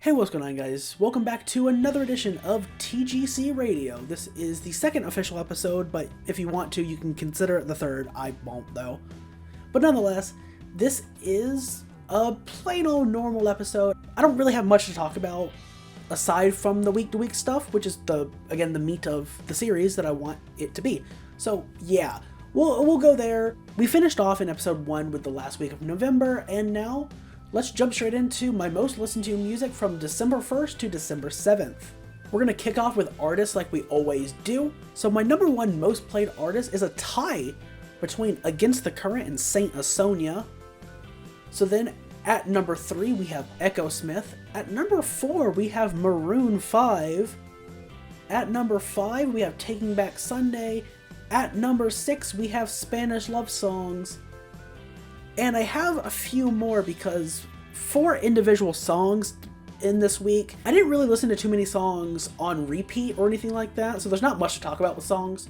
Hey, what's going on, guys? Welcome back to another edition of TGC Radio. This is the second official episode, but if you want to, you can consider it the third. I won't, though. But nonetheless, this is a plain old normal episode. I don't really have much to talk about aside from the week-to-week stuff, which is the meat of the series that I want it to be. So, yeah, we'll go there. We finished off in episode 1 with the last week of November, and now let's jump straight into my most listened to music from December 1st to December 7th. We're going to kick off with artists like we always do. So my number one most played artist is a tie between Against the Current and Saint Asonia. So then at number 3 we have Echo Smith. At number 4 we have Maroon 5. At number 5 we have Taking Back Sunday. At number 6 we have Spanish Love Songs. And I have a few more because 4 individual songs in this week. I didn't really listen to too many songs on repeat or anything like that, so there's not much to talk about with songs.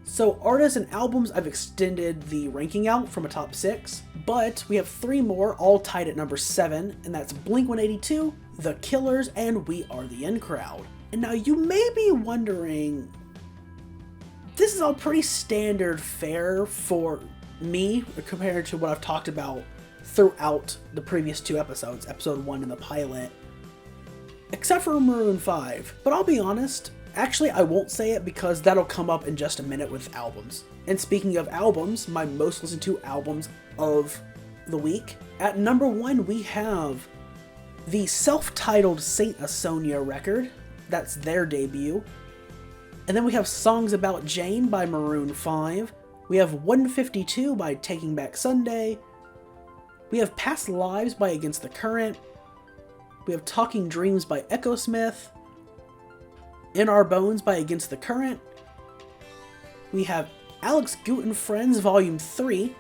So artists and albums, I've extended the ranking out from a top 6, but we have 3 more all tied at number 7, and that's Blink-182, The Killers, and We Are the In Crowd. And now you may be wondering, this is all pretty standard fare for me compared to what I've talked about throughout the previous 2 episodes, episode 1 and the pilot, except for Maroon 5. But I'll be honest, actually I won't say it because that'll come up in just a minute with albums. And speaking of albums, my most listened to albums of the week, at number 1 we have the self-titled Saint Asonia record. That's their debut. And then we have Songs About Jane by Maroon 5. We have 152 by Taking Back Sunday. We have Past Lives by Against the Current. We have Talking Dreams by Echo Smith. In Our Bones by Against the Current. We have Alex Gut and Friends Volume 3.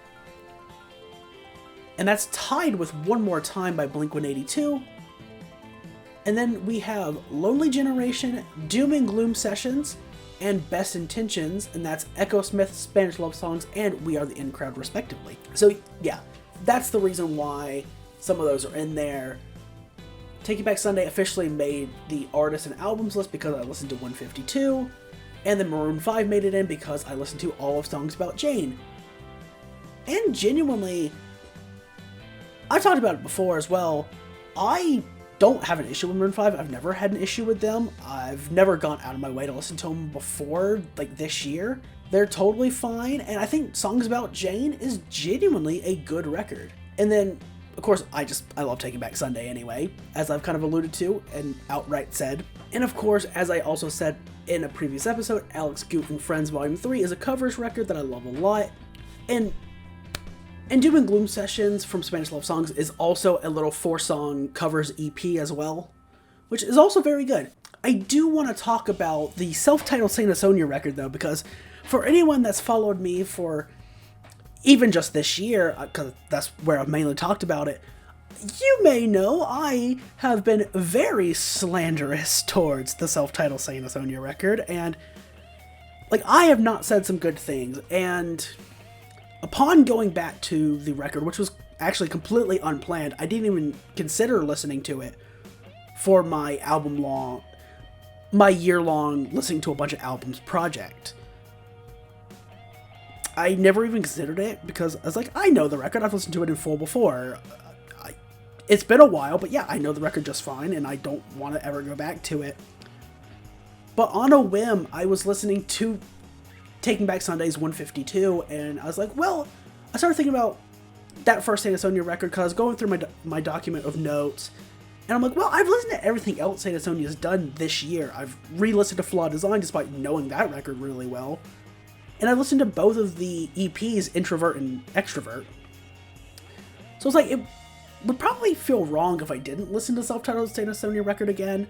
And that's tied with One More Time by Blink-182. And then we have Lonely Generation, Doom and Gloom Sessions, and Best Intentions, and that's Echo Smith's Spanish Love Songs and We Are the In Crowd, respectively. So yeah, that's the reason why some of those are in there. Taking Back Sunday officially made the artists and albums list because I listened to 152, and then Maroon 5 made it in because I listened to all of Songs About Jane. And genuinely, I've talked about it before as well, I don't have an issue with Maroon 5. I've never had an issue with them. I've never gone out of my way to listen to them before, like this year. They're totally fine, and I think Songs About Jane is genuinely a good record. And then, of course, I love Taking Back Sunday anyway, as I've kind of alluded to and outright said. And of course, as I also said in a previous episode, Alex Gut and Friends Volume 3 is a covers record that I love a lot. And Doom and Gloom Sessions from Spanish Love Songs is also a little 4-song covers EP as well, which is also very good. I do want to talk about the self-titled Saint Asonia record, though, because for anyone that's followed me for even just this year, because that's where I've mainly talked about it, you may know I have been very slanderous towards the self-titled Saint Asonia record, and I have not said some good things, and upon going back to the record, which was actually completely unplanned, I didn't even consider listening to it for my year-long listening to a bunch of albums project. I never even considered it because I was like, I know the record, I've listened to it in full before. It's been a while, but yeah, I know the record just fine, and I don't want to ever go back to it. But on a whim, I was listening to Taking Back Sunday's 152, and I was like, well, I started thinking about that first Saint Asonia record because I was going through my document of notes, and I'm like, well, I've listened to everything else Saint Asonia's done this year. I've re-listened to Flawed Design despite knowing that record really well, and I listened to both of the EPs, Introvert and Extrovert. So it's like, it would probably feel wrong if I didn't listen to self-titled Saint Asonia record again.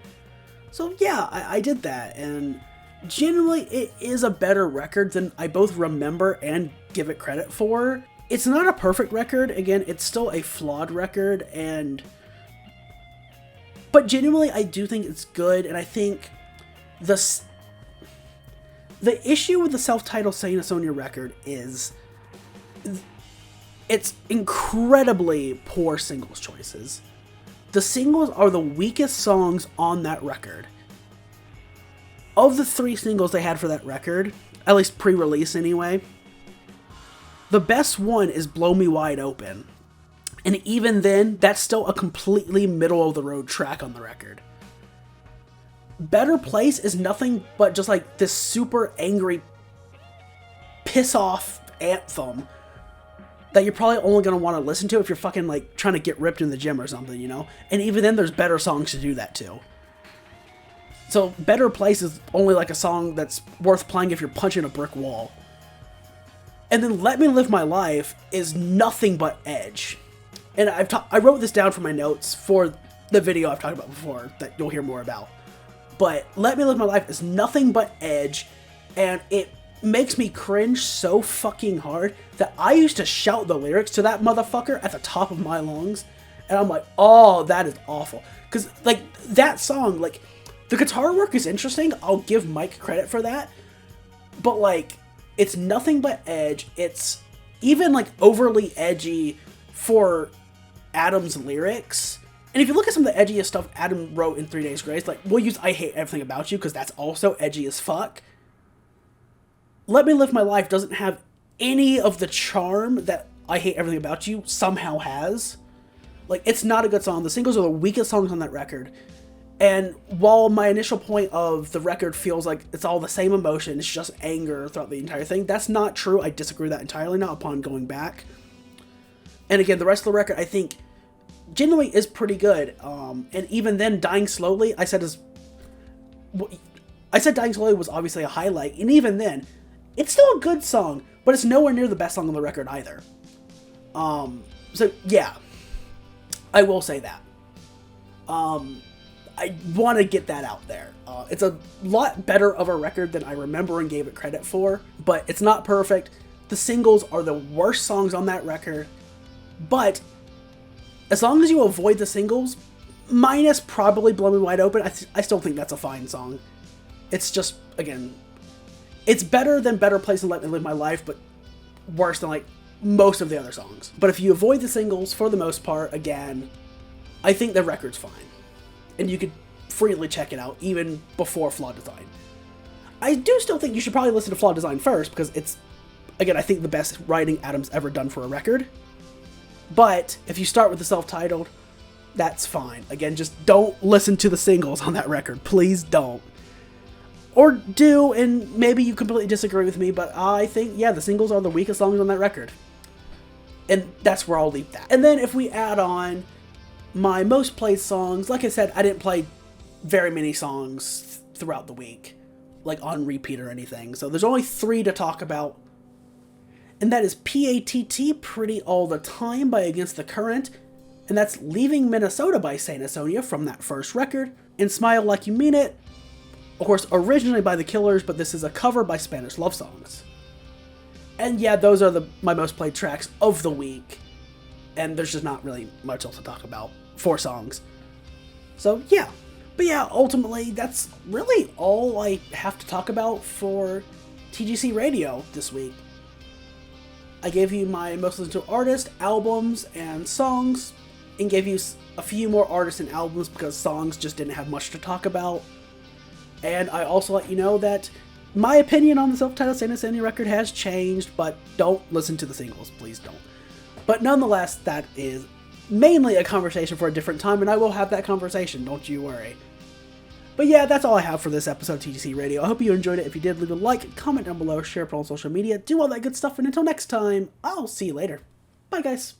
So yeah, I did that, and genuinely, it is a better record than I both remember and give it credit for. It's not a perfect record. Again, it's still a flawed record, but genuinely, I do think it's good, and I think the issue with the self-titled Saint Asonia record is it's incredibly poor singles choices. The singles are the weakest songs on that record. Of the 3 singles they had for that record, at least pre-release anyway, the best one is Blow Me Wide Open. And even then, that's still a completely middle-of-the-road track on the record. Better Place is nothing but just like this super angry, piss-off anthem that you're probably only going to want to listen to if you're fucking like trying to get ripped in the gym or something, you know? And even then, there's better songs to do that too. So Better Place is only like a song that's worth playing if you're punching a brick wall. And then Let Me Live My Life is nothing but edge. And I wrote this down for my notes for the video I've talked about before that you'll hear more about. But Let Me Live My Life is nothing but edge, and it makes me cringe so fucking hard that I used to shout the lyrics to that motherfucker at the top of my lungs. And I'm like, oh, that is awful. Because, like, that song, like, the guitar work is interesting. I'll give Mike credit for that. But, like, it's nothing but edge. It's even, like, overly edgy for Adam's lyrics. And if you look at some of the edgiest stuff Adam wrote in 3 Days Grace, like, we'll use I Hate Everything About You, because that's also edgy as fuck. Let Me Live My Life doesn't have any of the charm that I Hate Everything About You somehow has. Like, it's not a good song. The singles are the weakest songs on that record. And while my initial point of the record feels like it's all the same emotion, it's just anger throughout the entire thing, that's not true. I disagree with that entirely now upon going back. And again, the rest of the record, I think, genuinely is pretty good. And even then, Dying Slowly, I said Dying Slowly was obviously a highlight. And even then, it's still a good song, but it's nowhere near the best song on the record either. So, yeah. I will say that. I want to get that out there. It's a lot better of a record than I remember and gave it credit for, but it's not perfect. The singles are the worst songs on that record, but as long as you avoid the singles, minus probably Blow Me Wide Open, I still think that's a fine song. It's just, again, it's better than Better Place and Let Me Live My Life, but worse than, like, most of the other songs. But if you avoid the singles, for the most part, again, I think the record's fine. And you could freely check it out, even before Flawed Design. I do still think you should probably listen to Flawed Design first, because it's, again, I think the best writing Adam's ever done for a record. But if you start with the self-titled, that's fine. Again, just don't listen to the singles on that record. Please don't. Or do, and maybe you completely disagree with me, but I think, yeah, the singles are the weakest songs on that record. And that's where I'll leave that. And then if we add on my most played songs, like I said, I didn't play very many songs throughout the week, like on repeat or anything. So there's only 3 to talk about. And that is PATT, Pretty All the Time by Against the Current. And that's Leaving Minnesota by Saint Asonia from that first record. And Smile Like You Mean It, of course, originally by The Killers, but this is a cover by Spanish Love Songs. And yeah, those are my most played tracks of the week. And there's just not really much else to talk about. 4 songs. So yeah. But yeah, ultimately, that's really all I have to talk about for TGC Radio this week. I gave you my most listened to artists, albums, and songs, and gave you a few more artists and albums because songs just didn't have much to talk about. And I also let you know that my opinion on the self-titled Saint Asonia record has changed, but don't listen to the singles, please don't. But nonetheless, that is mainly a conversation for a different time, and I will have that conversation, don't you worry. But yeah, that's all I have for this episode of TGC Radio. I hope you enjoyed it. If you did, leave a like, comment down below, share it on social media, do all that good stuff, and until next time, I'll see you later. Bye, guys.